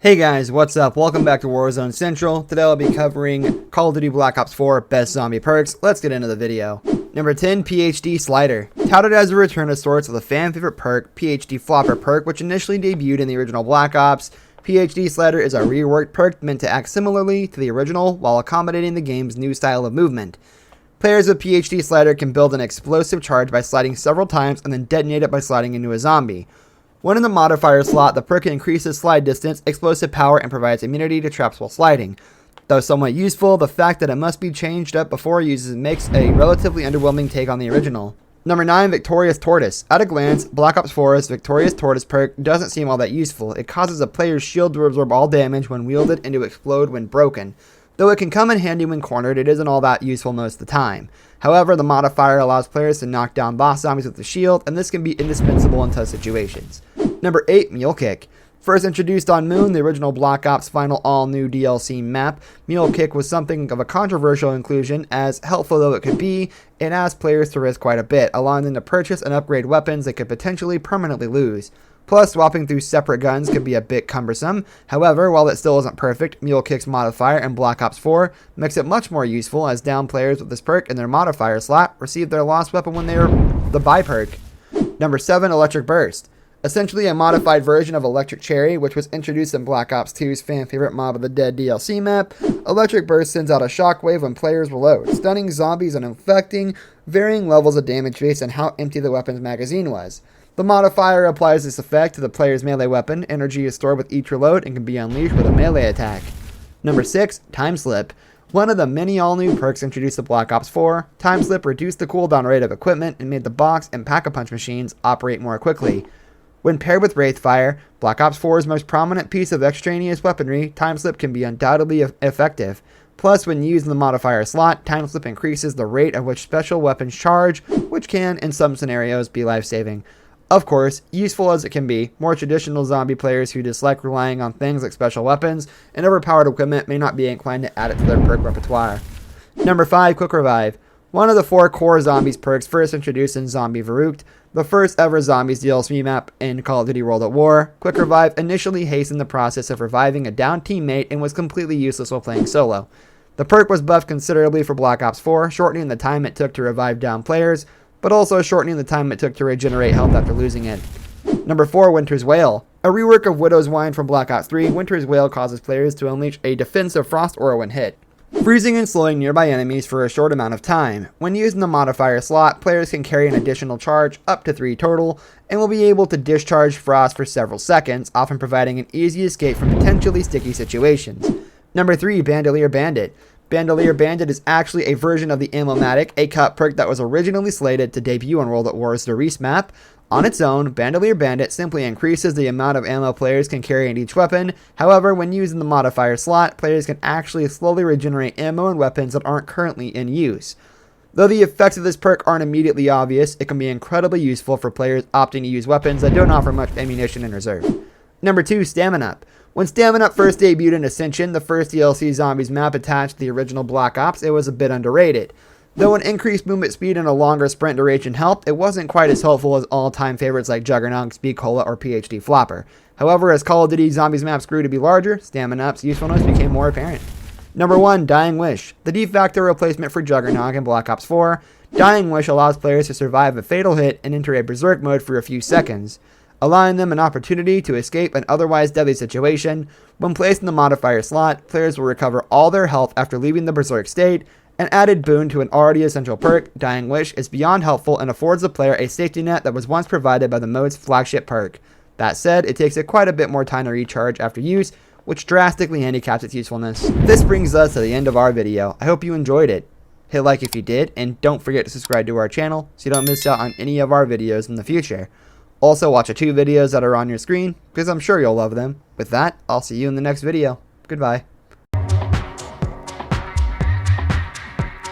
Hey guys, what's up? Welcome back to Warzone Central. Today I'll be covering Call of Duty Black Ops 4 Best Zombie Perks. Let's get into the video. Number 10, PhD Slider. Touted as a return of sorts of the fan favorite perk, PhD Flopper perk, which initially debuted in the original Black Ops. PhD Slider is a reworked perk meant to act similarly to the original while accommodating the game's new style of movement. Players with PhD Slider can build an explosive charge by sliding several times and then detonate it by sliding into a zombie. When in the modifier slot, the perk increases slide distance, explosive power, and provides immunity to traps while sliding. Though somewhat useful, the fact that it must be changed up before uses makes a relatively underwhelming take on the original. Number 9, Victorious Tortoise. At a glance, Black Ops 4's Victorious Tortoise perk doesn't seem all that useful. It causes a player's shield to absorb all damage when wielded and to explode when broken. Though it can come in handy when cornered, it isn't all that useful most of the time. However, the modifier allows players to knock down boss zombies with the shield, and this can be indispensable in tough situations. Number 8, Mule Kick. First introduced on Moon, the original Black Ops final all-new DLC map, Mule Kick was something of a controversial inclusion, as helpful though it could be, it asked players to risk quite a bit, allowing them to purchase and upgrade weapons they could potentially permanently lose. Plus, swapping through separate guns could be a bit cumbersome. However, while it still isn't perfect, Mule Kick's modifier in Black Ops 4 makes it much more useful, as down players with this perk in their modifier slot receive their lost weapon when they are the buy perk. Number 7, Electric Burst. Essentially a modified version of Electric Cherry, which was introduced in Black Ops 2's fan favorite Mob of the Dead DLC map, Electric Burst sends out a shockwave when players reload, stunning zombies and inflicting varying levels of damage based on how empty the weapon's magazine was. The modifier applies this effect to the player's melee weapon. Energy is stored with each reload and can be unleashed with a melee attack. Number 6, Time Slip. One of the many all-new perks introduced to Black Ops 4, Time Slip reduced the cooldown rate of equipment and made the box and pack-a-punch machines operate more quickly. When paired with Wraithfire, Black Ops 4's most prominent piece of extraneous weaponry, Time Slip can be undoubtedly effective. Plus, when used in the modifier slot, Time Slip increases the rate at which special weapons charge, which can, in some scenarios, be life-saving. Of course, useful as it can be, more traditional zombie players who dislike relying on things like special weapons and overpowered equipment may not be inclined to add it to their perk repertoire. Number 5, Quick Revive. One of the 4 core zombies perks first introduced in Zombie Verrucht, the first ever zombies DLC map in Call of Duty World at War. Quick Revive initially hastened the process of reviving a downed teammate and was completely useless while playing solo. The perk was buffed considerably for Black Ops 4, shortening the time it took to revive downed players, but also shortening the time it took to regenerate health after losing it. Number 4, Winter's Wail. A rework of Widow's Wine from Black Ops 3, Winter's Wail causes players to unleash a defensive frost aura when hit, freezing and slowing nearby enemies for a short amount of time. When used in the modifier slot, players can carry an additional charge, up to 3 total, and will be able to discharge frost for several seconds, often providing an easy escape from potentially sticky situations. Number 3, Bandolier Bandit. Bandolier Bandit is actually a version of the Ammo-matic, a cut perk that was originally slated to debut on World at War's The Reese map. On its own, Bandolier Bandit simply increases the amount of ammo players can carry in each weapon. However, when used in the modifier slot, players can actually slowly regenerate ammo and weapons that aren't currently in use. Though the effects of this perk aren't immediately obvious, it can be incredibly useful for players opting to use weapons that don't offer much ammunition in reserve. Number 2, Stamina Up. When Stamina Up first debuted in Ascension, the first DLC Zombies map attached to the original Black Ops, it was a bit underrated. Though an increased movement speed and a longer sprint duration helped, it wasn't quite as helpful as all-time favorites like Juggernaut, Speed Cola, or PhD Flopper. However, as Call of Duty Zombies maps grew to be larger, Stamina Up's usefulness became more apparent. Number 1, Dying Wish. The de facto replacement for Juggernaut in Black Ops 4, Dying Wish allows players to survive a fatal hit and enter a berserk mode for a few seconds, allowing them an opportunity to escape an otherwise deadly situation. When placed in the modifier slot, players will recover all their health after leaving the berserk state. An added boon to an already essential perk, Dying Wish is beyond helpful and affords the player a safety net that was once provided by the mode's flagship perk. That said, it takes it quite a bit more time to recharge after use, which drastically handicaps its usefulness. This brings us to the end of our video. I hope you enjoyed it. Hit like if you did, and don't forget to subscribe to our channel so you don't miss out on any of our videos in the future. Also, watch the 2 videos that are on your screen, because I'm sure you'll love them. With that, I'll see you in the next video. Goodbye.